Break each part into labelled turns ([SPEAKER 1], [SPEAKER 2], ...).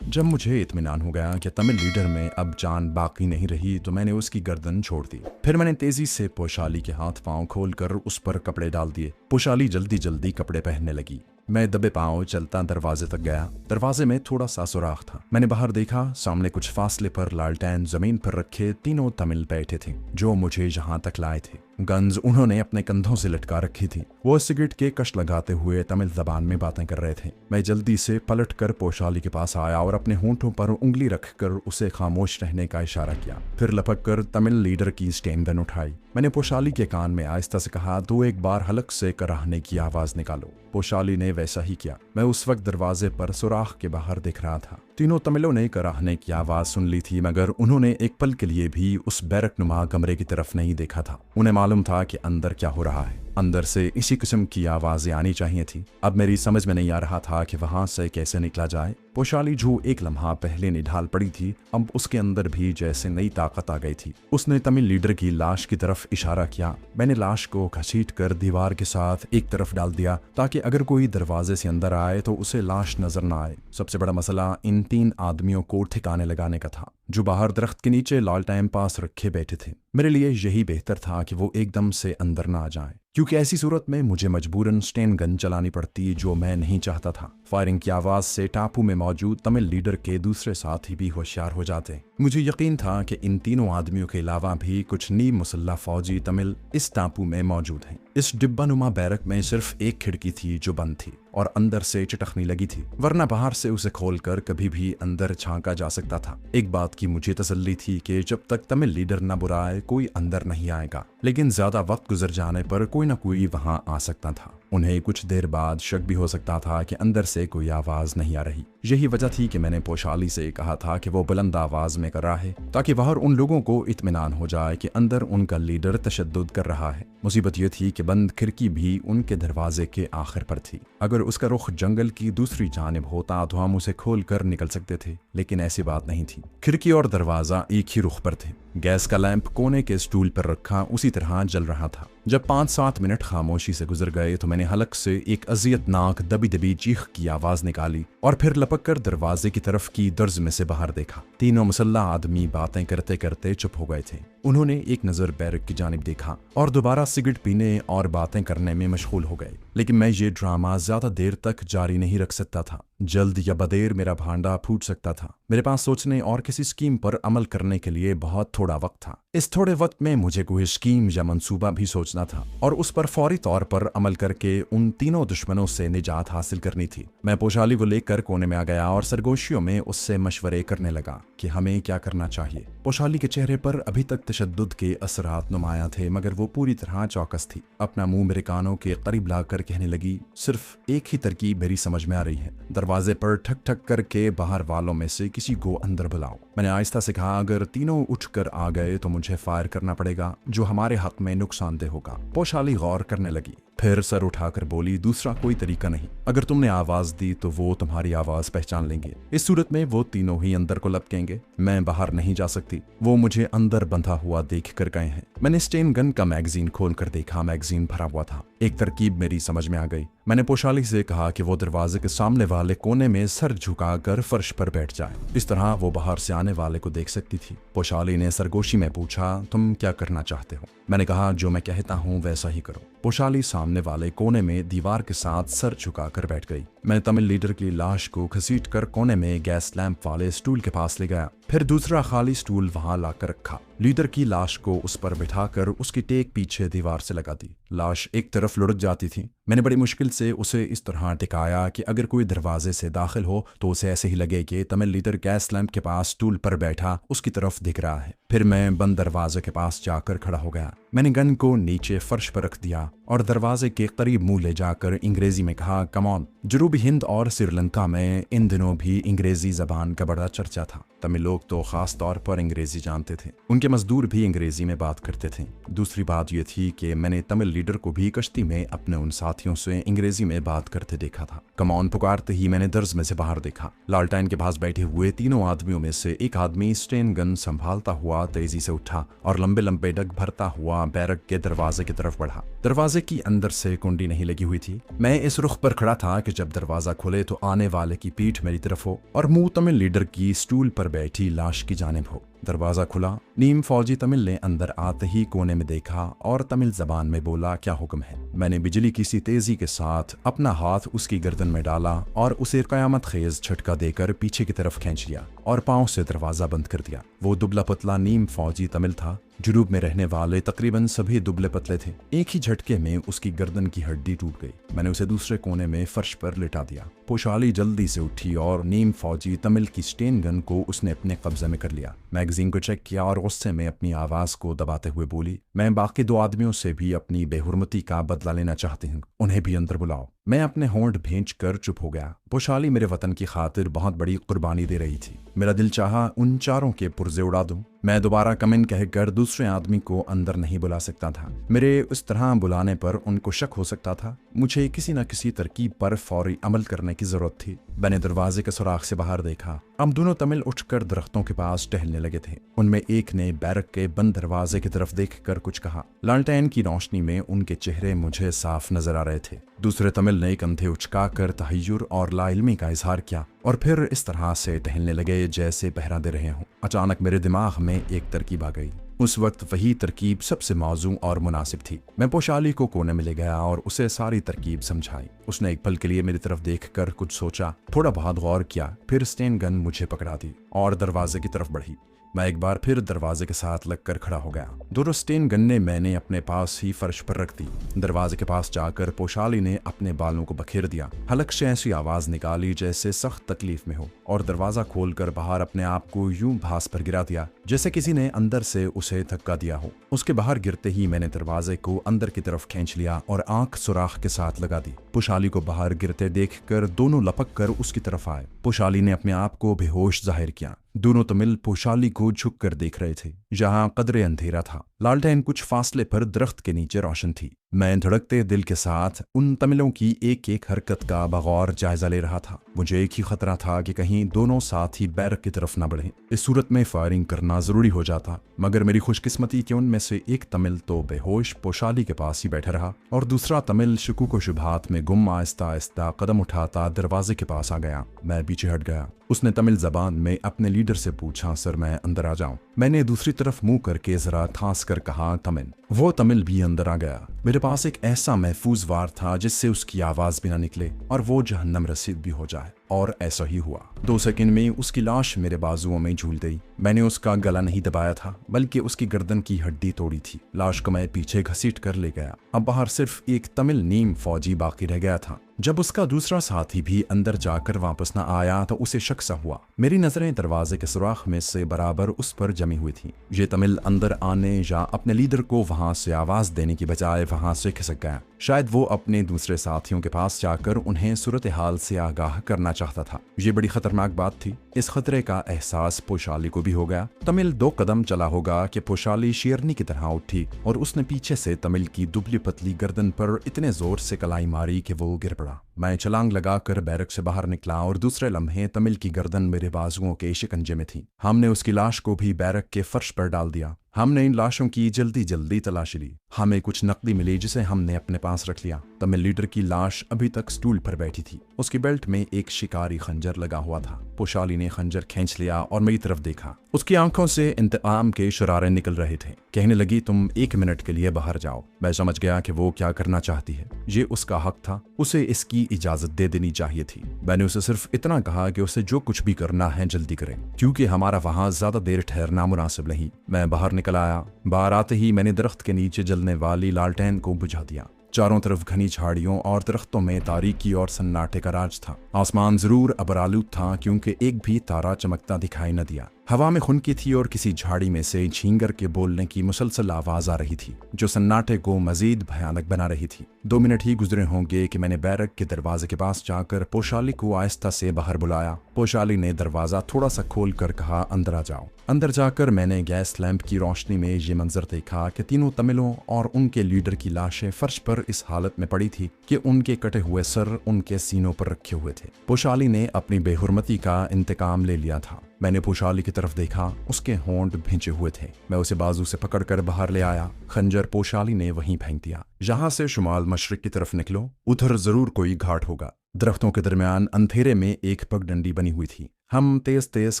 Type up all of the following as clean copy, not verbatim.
[SPEAKER 1] जब मुझे इत्मीनान हो गया कि तमिल लीडर में अब जान बाकी नहीं रही तो मैंने उसकी गर्दन छोड़ दी। फिर मैंने तेजी से पोशाली के हाथ पांव खोलकर उस पर कपड़े डाल दिए। पोशाली जल्दी जल्दी कपड़े पहनने लगी। मैं दबे पांव चलता दरवाजे तक गया। दरवाजे में थोड़ा सा सुराख था। मैंने बाहर देखा, सामने कुछ फासले पर लालटेन जमीन पर रखे तीनों तमिल बैठे थे जो मुझे यहाँ तक लाए थे। गन्स उन्होंने अपने कंधों से लटका रखी थी। वो सिगरेट के कश लगाते हुए तमिल जबान में बातें कर रहे थे। मैं जल्दी से पलट कर पोशाली के पास आया और अपने होंठों पर उंगली रखकर उसे खामोश रहने का इशारा किया। फिर लपक कर तमिल लीडर की स्टेन गन उठाई। मैंने पोशाली के कान में आहिस्ता से कहा, दो एक बार हलक से कराहने की आवाज निकालो। पोशाली ने वैसा ही किया। मैं उस वक्त दरवाजे पर सुराख के बाहर दिख रहा था। तीनों तमिलों ने कराहने की आवाज सुन ली थी, मगर उन्होंने एक पल के लिए भी उस बैरक नुमा कमरे की तरफ नहीं देखा था। उन्हें मालूम था कि अंदर क्या हो रहा है। अंदर से इसी किस्म की आवाजें आनी चाहिए थी। अब मेरी समझ में नहीं आ रहा था कि वहां से कैसे निकला जाए। पोशाली जो एक लम्हा पहले निढाल पड़ी थी, अब उसके अंदर भी जैसे नई ताकत आ गई थी। उसने तमिल लीडर की लाश की तरफ इशारा किया। मैंने लाश को घसीट कर दीवार के साथ एक तरफ डाल दिया ताकि अगर कोई दरवाजे से अंदर आए तो उसे लाश नजर न आए। सबसे बड़ा मसला इन तीन आदमियों को ठिकाने लगाने का था जो बाहर दरख्त के नीचे लालटेन पास रखे बैठे थे। मेरे लिए यही बेहतर था कि वो एकदम से अंदर ना आ जाए, क्योंकि ऐसी सूरत में मुझे मजबूरन स्टेन गन चलानी पड़ती जो मैं नहीं चाहता था। फायरिंग की आवाज से टापू में मौजूद तमिल लीडर के दूसरे साथी भी होशियार हो जाते। मुझे यकीन था कि इन तीनों आदमियों के अलावा भी कुछ नीम मुसल्ला फौजी तमिल इस टापू में मौजूद हैं। इस डिब्बानुमा बैरक में सिर्फ एक खिड़की थी जो बंद थी और अंदर से चटखनी लगी थी, वरना बाहर से उसे खोलकर कभी भी अंदर झांका जा सकता था। एक बात की मुझे तसल्ली थी कि जब तक तमिल लीडर न बुलाए कोई अंदर नहीं आएगा, लेकिन ज्यादा वक्त गुजर जाने पर कोई न कोई वहां आ सकता था। उन्हें कुछ देर बाद शक भी हो सकता था कि अंदर से कोई आवाज नहीं आ रही। यही वजह थी कि मैंने पोशाली से कहा था कि वो बुलंद आवाज में कर रहा है ताकि बाहर उन लोगों को इत्मीनान हो जाए कि अंदर उनका लीडर तशद्दुद कर रहा है। मुसीबत यह थी कि बंद खिड़की भी उनके दरवाजे के आखिर पर थी। अगर उसका रुख जंगल की दूसरी जानिब होता तो हम उसे खोल कर निकल सकते थे, लेकिन ऐसी बात नहीं थी। खिड़की और दरवाजा एक ही रुख पर थे। गैस का लैंप कोने के स्टूल पर रखा उसी तरह जल रहा था। जब 5-7 मिनट खामोशी से गुजर गए तो मैंने हलक से एक अजियतनाक दबी दबी चीख की आवाज निकाली और फिर लपक कर दरवाजे की तरफ की दर्ज में से बाहर देखा। तीनों मुसल्ला आदमी बातें करते करते चुप हो गए थे। उन्होंने एक नजर बैरक की जानिब देखा और दोबारा सिगरेट पीने और बातें करने में मशगूल हो गए। लेकिन मैं ये ड्रामा ज्यादा देर तक जारी नहीं रख सकता था। जल्द या बदेर मेरा भांडा फूट सकता था। मेरे पास सोचने और किसी स्कीम पर अमल करने के लिए बहुत थोड़ा वक्त था। इस थोड़े वक्त में मुझे कोई स्कीम या मंसूबा भी सोचना था और उस पर फौरी तौर पर अमल करके उन तीनों दुश्मनों से निजात हासिल करनी थी। मैं पोशाली को लेकर कोने में आ गया और सरगोशियों में उससे मशवरे करने लगा कि हमें क्या करना चाहिए। पोशाली के चेहरे पर अभी तक तशद्दुद के असरात नुमाया थे, मगर वो पूरी तरह चौकस थी। अपना मुंह मेरे कानों के करीब लाकर कहने लगी, सिर्फ एक ही तरकीब मेरी समझ में आ रही है। दरवाजे पर ठक ठक करके बाहर वालों में से किसी को अंदर बुलाओ। मैंने आहिस्ता से कहा, अगर तीनों उठकर आ गए तो मुझे फायर करना पड़ेगा, जो हमारे हक में नुकसानदेह होगा। पोशाली गौर करने लगी, फिर सर उठाकर बोली, दूसरा कोई तरीका नहीं। अगर तुमने आवाज दी तो वो तुम्हारी आवाज पहचान लेंगे। इस सूरत में वो तीनों ही अंदर को लपकेंगे। मैं बाहर नहीं जा सकती। वो मुझे अंदर बंधा हुआ देख कर गए हैं। मैंने स्टेन गन का मैगजीन खोल कर देखा। मैगजीन भरा हुआ था। एक तरकीब मेरी समझ में आ गई। मैंने पोशाली से कहा कि वो दरवाजे के सामने वाले कोने में सर झुकाकर फर्श पर बैठ जाए। इस तरह वो बाहर से आने वाले को देख सकती थी। पोशाली ने सरगोशी में पूछा, तुम क्या करना चाहते हो? मैंने कहा, जो मैं कहता हूँ वैसा ही करो। पोशाली सामने वाले कोने में दीवार के साथ सर झुकाकर बैठ गई। मैं तमिल लीडर की लाश को घसीट कर कोने में गैस लैंप वाले स्टूल के पास ले गया। फिर दूसरा खाली स्टूल वहां लाकर रखा। लीडर की लाश को उस पर बिठाकर उसकी टेक पीछे दीवार से लगा दी। लाश एक तरफ लुढ़क जाती थी। मैंने बड़ी मुश्किल से उसे इस तरह टिकाया कि अगर कोई दरवाजे से दाखिल हो तो उसे ऐसे ही लगे कि तमिल लीडर गैस लैंप के पास स्टूल पर बैठा उसकी तरफ दिख रहा है। फिर मैं बंद दरवाजे के पास जाकर खड़ा हो गया। मैंने गन को नीचे फर्श पर रख दिया और दरवाजे के करीब मुंह ले जाकर अंग्रेजी में कहा, कम ऑन। जनूबी हिंद और श्रीलंका में इन दिनों भी अंग्रेजी जबान का बड़ा चर्चा था। तमिल लोग तो खास तौर पर अंग्रेजी जानते थे। उनके मजदूर भी अंग्रेजी में बात करते थे। दूसरी बात यह थी कि मैंने तमिल लीडर को भी कश्ती में अपने उन साथियों से अंग्रेजी में बात करते देखा था। कमान पुकारते ही मैंने दर्ज में से बाहर देखा। लालटेन के पास बैठे हुए तीनों आदमियों में से एक आदमी स्टेन गन संभालता हुआ तेजी से उठा और लंबे लंबे डग भरता हुआ बैरक के दरवाजे की तरफ बढ़ा। दरवाजे की अंदर से कुंडी नहीं लगी हुई थी। मैं इस रुख पर खड़ा था कि जब दरवाजा खुले तो आने वाले की पीठ मेरी तरफ हो और मुंह तमिल लीडर की स्टूल पर बैठी लाश की जानिब हो। दरवाजा खुला। नीम फौजी तमिल ने अंदर आते ही कोने में देखा और तमिल जबान में बोला, क्या हुक्म है। मैंने बिजली की सी तेजी के साथ अपना हाथ उसकी गर्दन में डाला और उसे कयामत खेज झटका देकर पीछे की तरफ खींच लिया और पांव से दरवाजा बंद कर दिया। वो दुबला पतला नीम फौजी तमिल था। जुनूब में रहने वाले तकरीबन सभी दुबले पतले थे। एक ही झटके में उसकी गर्दन की हड्डी टूट गई। मैंने उसे दूसरे कोने में फर्श पर लिटा दिया। पोशाली जल्दी से उठी और नीम फौजी तमिल की स्टेन गन को उसने अपने कब्जे में कर लिया। मैगजीन को चेक किया और गुस्से में अपनी आवाज को दबाते हुए बोली, मैं बाकी दो आदमियों से भी अपनी बेहुरमती का बदला लेना चाहती हूँ, उन्हें भी अंदर बुलाओ। मैं अपने होंठ भींच कर चुप हो गया। पोशाली मेरे वतन की खातिर बहुत बड़ी कुर्बानी दे रही थी। मेरा दिल चाहा उन चारों के पुर्जे उड़ा दूं। मैं दोबारा कमिन कहकर दूसरे आदमी को अंदर नहीं बुला सकता था। मेरे उस तरह बुलाने पर उनको शक हो सकता था। मुझे किसी न किसी तरकीब पर फौरी अमल करने की जरूरत थी। मैंने दरवाजे के सुराख से बाहर देखा। अब दोनों तमिल उठकर दरख्तों के पास टहलने लगे थे। उनमें एक ने बैरक के बंद दरवाजे की तरफ देखकर कुछ कहा। लालटेन की रोशनी में उनके चेहरे मुझे साफ नजर आ रहे थे। दूसरे तमिल ने कंधे उचकाकर तहय्युर और लाइल्मी का इजहार किया और फिर इस तरह से टहलने लगे जैसे पहरा दे रहे हों। अचानक मेरे दिमाग में एक तरकीब आ गई। उस वक्त वही तरकीब सबसे मौजू और मुनासिब थी। मैं पोशाली को कोने में ले गया और उसे सारी तरकीब समझाई। उसने एक पल के लिए मेरी तरफ देखकर कुछ सोचा, थोड़ा बहुत गौर किया, फिर स्टेन गन मुझे पकड़ा दी और दरवाजे की तरफ बढ़ी। मैं एक बार फिर दरवाजे के साथ लगकर खड़ा हो गया। दोनों स्टेन गन्ने मैंने अपने पास ही फर्श पर रख दी। दरवाजे के पास जाकर पोशाली ने अपने बालों को बखेर दिया, हलक से ऐसी आवाज निकाली जैसे सख्त तकलीफ में हो और दरवाजा खोलकर बाहर अपने आप को यूं भास पर गिरा दिया जैसे किसी ने अंदर से उसे धक्का दिया हो। उसके बाहर गिरते ही मैंने दरवाजे को अंदर की तरफ खींच लिया और आंख सुराख के साथ लगा दी। पोशाली को बाहर गिरते देखकर दोनों लपक कर उसकी तरफ आए। पोशाली ने अपने आप को बेहोश जाहिर किया। दोनों तमिल पोशाली को झुक कर देख रहे थे। जहां कदरे अंधेरा था, लालटेन कुछ फासले पर दरख्त के नीचे रोशन थी। मैं धड़कते दिल के साथ उन तमिलों की एक एक हरकत का बगौर जायजा ले रहा था। मुझे एक ही खतरा था कि कहीं दोनों साथ ही बैरक की तरफ न बढ़े। इस सूरत में फायरिंग करना जरूरी हो जाता, मगर मेरी खुशकिस्मती कि उनमें से एक तमिल तो बेहोश पोशाली के पास ही बैठा रहा और दूसरा तमिल शुकूक व शुबहात में गुम आहिस्ता आहिस्ता कदम उठाता दरवाजे के पास आ गया। मैं पीछे हट गया। उसने तमिल जबान में अपने लीडर से पूछा, सर मैं अंदर आ जाऊं? मैंने दूसरी तरफ मुंह करके जरा ठांस कर कहा, तमिल। वो तमिल भी अंदर आ गया। मेरे पास एक ऐसा महफूज वार था जिससे उसकी आवाज भी ना निकले और वो जहन्नम रसीद भी हो जाए, और ऐसा ही हुआ। 2 सेकंड में उसकी लाश मेरे बाजुओं में झूल गई। मैंने उसका गला नहीं दबाया था, बल्कि उसकी गर्दन की हड्डी तोड़ी थी। लाश को मैं पीछे घसीट कर ले गया। अब बाहर सिर्फ एक तमिल नीम फौजी बाकी रह गया था। जब उसका दूसरा साथी भी अंदर जाकर वापस न आया तो उसे शक सा हुआ। मेरी नजरें दरवाजे के सुराख में से बराबर उस पर जमी हुई थी। ये तमिल अंदर आने या अपने लीडर को वहां से आवाज देने की बजाय वहां से खिसक गया। शायद वो अपने दूसरे साथियों के पास जाकर उन्हें सूरत हाल से आगाह करना चाहता था। ये बड़ी खतरनाक बात थी। इस खतरे का एहसास पोशाली को भी हो गया। तमिल 2 कदम चला होगा कि पोशाली शेरनी की तरह उठी और उसने पीछे से तमिल की दुबली पतली गर्दन पर इतने जोर से कलाई मारी कि वो गिर पड़ा। मैं छलांग लगाकर बैरक से बाहर निकला और दूसरे लम्हे तमिल की गर्दन मेरे बाजुओं के शिकंजे में थी। हमने उसकी लाश को भी बैरक के फर्श पर डाल दिया। हमने इन लाशों की जल्दी जल्दी तलाशी ली। हमें कुछ नकदी मिली जिसे हमने अपने पास रख लिया। तमिल लीडर की लाश अभी तक स्टूल पर बैठी थी। उसकी बेल्ट में एक शिकारी खंजर लगा हुआ था। पोशाली ने खंजर खींच लिया और मेरी तरफ देखा। उसकी आंखों से इंतकाम के शरारे निकल रहे थे। कहने लगी, तुम 1 मिनट के लिए बाहर जाओ। मैं समझ गया कि वो क्या करना चाहती है। ये उसका हक था, उसे इसकी इजाजत दे देनी चाहिए थी। मैंने उसे सिर्फ इतना कहा कि उसे जो कुछ भी करना है जल्दी करें, क्योंकि हमारा वहां ज्यादा देर ठहरना मुनासिब नहीं। मैं बाहर निकल आया। बाहर आते ही मैंने दरख्त के नीचे जलने वाली लालटेन को बुझा दिया। चारों तरफ घनी झाड़ियों और दरख्तों में तारीकी और सन्नाटे का राज था। आसमान जरूर अबरालूद था, क्योंकि एक भी तारा चमकता दिखाई न दिया। हवा में खुनकी थी और किसी झाड़ी में से झींगर के बोलने की मुसलसल आवाज आ रही थी जो सन्नाटे को मजीद भयानक बना रही थी। 2 मिनट ही गुजरे होंगे कि मैंने बैरक के दरवाजे के पास जाकर पोशाली को आहिस्ता से बाहर बुलाया। पोशाली ने दरवाजा थोड़ा सा खोल कर कहा, अंदर आ जाओ। अंदर जाकर मैंने गैस लैंप की रोशनी में ये मंजर देखा कि तीनों तमिलों और उनके लीडर की लाशें फर्श पर इस हालत में पड़ी थी कि उनके कटे हुए सर उनके सीनों पर रखे हुए थे। पोशाली ने अपनी बेहुरमती का इंतकाम ले लिया था। मैंने पोशाली की तरफ देखा, उसके होंठ भिंचे हुए थे। मैं उसे बाजू से पकड़कर बाहर ले आया। खंजर पोशाली ने वहीं फेंक दिया। यहाँ से शुमाल मशरिक की तरफ निकलो, उधर जरूर कोई घाट होगा। दरख्तों के दरमियान अंधेरे में एक पगडंडी बनी हुई थी। हम तेज तेज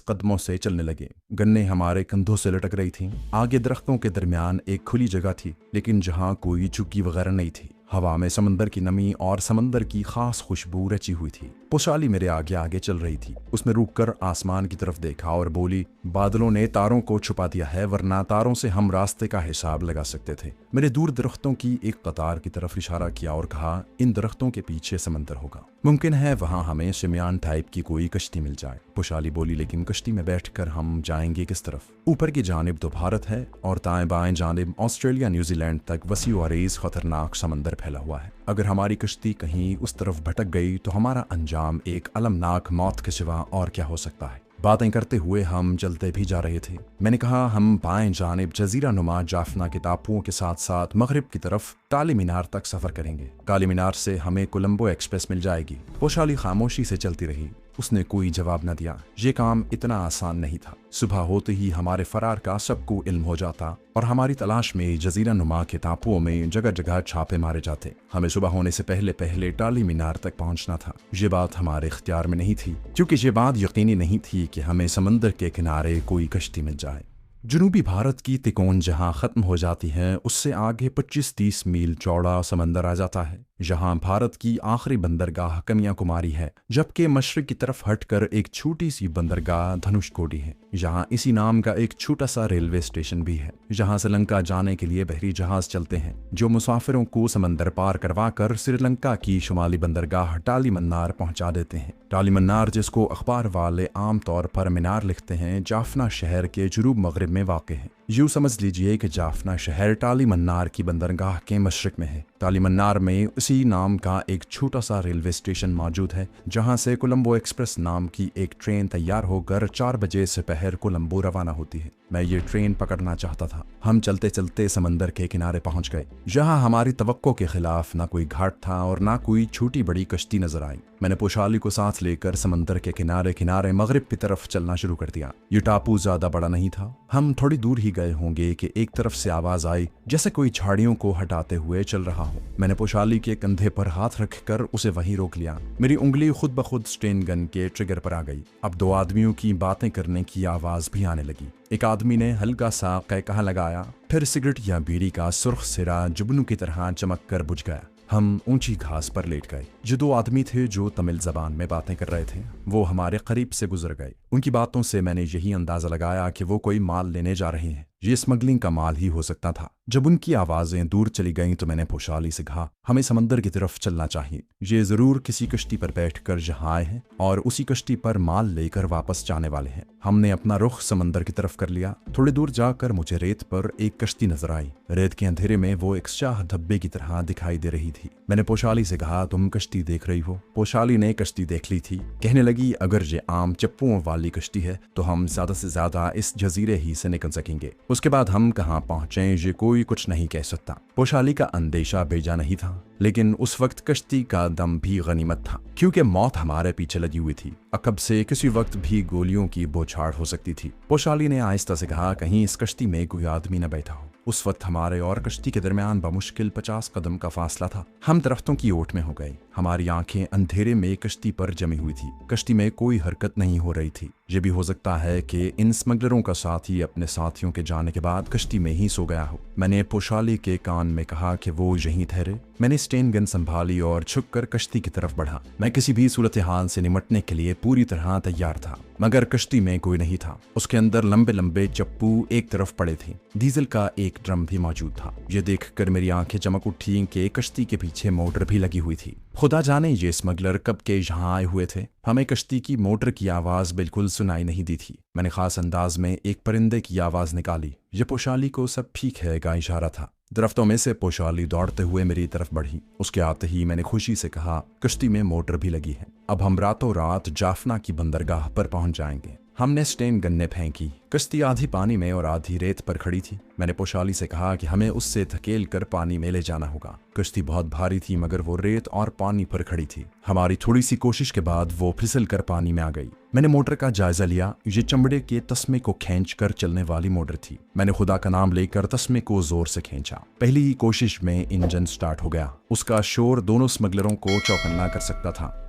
[SPEAKER 1] कदमों से चलने लगे। गन्ने हमारे कंधों से लटक रही थीं। आगे दरख्तों के दरमियान एक खुली जगह थी, लेकिन जहाँ कोई चुक्की वगैरह नहीं थी। हवा में समंदर की नमी और समंदर की खास खुशबू रची हुई थी। पोशाली मेरे आगे आगे चल रही थी। उसने रुककर आसमान की तरफ देखा और बोली, बादलों ने तारों को छुपा दिया है, वरना तारों से हम रास्ते का हिसाब लगा सकते थे। मेरे दूर दरख्तों की एक कतार की तरफ इशारा किया और कहा, इन दरख्तों के पीछे समंदर होगा। मुमकिन है वहाँ हमें शिमयान टाइप की कोई कश्ती मिल जाए। पोशाली बोली, लेकिन कश्ती में बैठकर हम जाएंगे किस तरफ? ऊपर की जानिब तो भारत है और दाएं बाएं जानिब ऑस्ट्रेलिया न्यूजीलैंड तक वसी और अरीज खतरनाक समंदर फैला हुआ है। अगर हमारी कश्ती कहीं उस तरफ भटक गई तो हमारा अंजाम एक अलमनाक मौत के सिवा और क्या हो सकता है। बातें करते हुए हम चलते भी जा रहे थे। मैंने कहा, हम बाएं जानिब जजीरा नुमा जाफना के टापुओं के साथ साथ मगरिब की तरफ काली मीनार तक सफर करेंगे। काली मीनार से हमें कोलंबो एक्सप्रेस मिल जाएगी। पोशाली खामोशी से चलती रही। उसने कोई जवाब न दिया। ये काम इतना आसान नहीं था। सुबह होते ही हमारे फरार का सबको इल्म हो जाता और हमारी तलाश में जजीरा नुमा के टापुओं में जगह जगह छापे मारे जाते। हमें सुबह होने से पहले पहले काली मीनार तक पहुंचना था। ये बात हमारे इख्तियार में नहीं थी, क्योंकि ये बात यकीनी नहीं थी कि हमें समंदर के किनारे कोई कश्ती मिल जाए। जनूबी भारत की तिकोन जहां ख़त्म हो जाती है, उससे आगे 25-30 मील चौड़ा समंदर आ जाता है। जहां भारत की आखिरी बंदरगाह कन्याकुमारी है, जबकि मशरिक की तरफ हटकर एक छोटी सी बंदरगाह धनुषकोडी है। यहाँ इसी नाम का एक छोटा सा रेलवे स्टेशन भी है, जहाँ श्रीलंका जाने के लिए बहरी जहाज चलते हैं, जो मुसाफिरों को समंदर पार करवा कर श्रीलंका की शुमाली बंदरगाह टालीमन्नार पहुँचा देते हैं। टालीमन्नार, जिसको अखबार वाले आमतौर पर मीनार लिखते हैं, जाफना शहर के जुनूब मगरिब में वाक़ है। यूँ समझ लीजिए कि जाफना शहर टालीमन्नार की बंदरगाह के मशरिक में है। टालीमन्नार में उसी नाम का एक छोटा सा रेलवे स्टेशन मौजूद है, जहां से कोलंबो एक्सप्रेस नाम की एक ट्रेन तैयार होकर 4 बजे से पहर कोलंबो रवाना होती है। मैं ये ट्रेन पकड़ना चाहता था। हम चलते चलते समंदर के किनारे पहुंच गए, जहां हमारी तवक्को के खिलाफ ना कोई घाट था और ना कोई छोटी बड़ी कश्ती नजर आई। मैंने पोशाली को साथ लेकर समंदर के किनारे किनारे मगरिब की तरफ चलना शुरू कर दिया। ये टापू ज्यादा बड़ा नहीं था। हम थोड़ी दूर ही गए होंगे कि एक तरफ से आवाज आई जैसे कोई झाड़ियों को हटाते हुए चल रहा हो। मैंने पोशाली के कंधे पर हाथ रखकर उसे वहीं रोक लिया। मेरी उंगली खुद ब खुद स्टेन गन के ट्रिगर पर आ गई। अब 2 आदमियों की बातें करने की आवाज भी आने लगी। एक आदमी ने हल्का सा कहकहा लगाया, फिर सिगरेट या बीड़ी का सुर्ख सिरा जुबनू की तरह चमक कर बुझ गया। हम ऊंची घास पर लेट गए। जो 2 आदमी थे जो तमिल जबान में बातें कर रहे थे, वो हमारे करीब से गुजर गए। उनकी बातों से मैंने यही अंदाजा लगाया कि वो कोई माल लेने जा रहे हैं। ये स्मगलिंग का माल ही हो सकता था। जब उनकी आवाजें दूर चली गईं तो मैंने पोशाली से कहा, हमें समंदर की तरफ चलना चाहिए। ये जरूर किसी कश्ती पर बैठकर यहाँ आए हैं और उसी कश्ती पर माल लेकर वापस जाने वाले हैं। हमने अपना रुख समंदर की तरफ कर लिया। थोड़ी दूर जाकर मुझे रेत पर एक कश्ती नजर आई। रेत के अंधेरे में वो एक शाह धब्बे की तरह दिखाई दे रही थी। मैंने पोशाली से कहा, तुम कश्ती देख रही हो? पोशाली ने कश्ती देख ली थी। कहने लगी, अगर ये आम चप्पुओं वाली कश्ती है तो हम ज्यादा से ज्यादा इस जजीरे ही से निकल सकेंगे। उसके बाद हम कहाँ पहुंचे ये कोई कुछ नहीं कह सकता। पोशाली का अंदेशा बेजा नहीं था, लेकिन उस वक्त कश्ती का दम भी गनीमत था, क्योंकि मौत हमारे पीछे लगी हुई थी। अकब से किसी वक्त भी गोलियों की बौछार हो सकती थी। पोशाली ने आहिस्ता से कहा, कहीं इस कश्ती में कोई आदमी न बैठा हो। उस वक्त हमारे और कश्ती के दरमियान बमुश्किल 50 कदम का फासला था। हम दरख्तों की ओट में हो गए। हमारी आंखें अंधेरे में कश्ती पर जमी हुई थी। कश्ती में कोई हरकत नहीं हो रही थी। ये भी हो सकता है कि इन स्मगलरों का साथी अपने साथियों के जाने के बाद कश्ती में ही सो गया हो। मैंने पोशाली के कान में कहा कि वो यहीं ठहरे। मैंने स्टेन गन संभाली और झुककर कश्ती की तरफ बढ़ा। मैं किसी भी सूरत हाल से निमटने के लिए पूरी तरह तैयार था, मगर कश्ती में कोई नहीं था। उसके अंदर लंबे लंबे चप्पू एक तरफ पड़े थे। डीजल का एक ड्रम भी मौजूद था। ये देखकर मेरी आंखें चमक उठी कि कश्ती के पीछे मोटर भी लगी हुई थी। खुदा जाने ये स्मगलर कब के यहाँ आए हुए थे। हमें कश्ती की मोटर की आवाज बिल्कुल सुनाई नहीं दी थी। मैंने खास अंदाज में एक परिंदे की आवाज निकाली। ये पोशाली को सब ठीक है का इशारा था। दरख्तों में से पोशाली दौड़ते हुए मेरी तरफ बढ़ी। उसके आते ही मैंने खुशी से कहा, कश्ती में मोटर भी लगी है, अब हम रातों रात जाफना की बंदरगाह पर पहुंच जाएंगे। हमने स्टेन गन्ने फेंकी। कश्ती आधी पानी में और आधी रेत पर खड़ी थी। मैंने पोशाली से कहा कि हमें उससे धकेल कर पानी में ले जाना होगा। कश्ती बहुत भारी थी मगर वो रेत और पानी पर खड़ी थी। हमारी थोड़ी सी कोशिश के बाद वो फिसल कर पानी में आ गई। मैंने मोटर का जायजा लिया। ये चमड़े के तस्मे को खींच कर चलने वाली मोटर थी। मैंने खुदा का नाम लेकर तस्मे को जोर से खींचा। पहली ही कोशिश में इंजन स्टार्ट हो गया। उसका शोर दोनों स्मगलरों को चौकन्ना कर सकता था।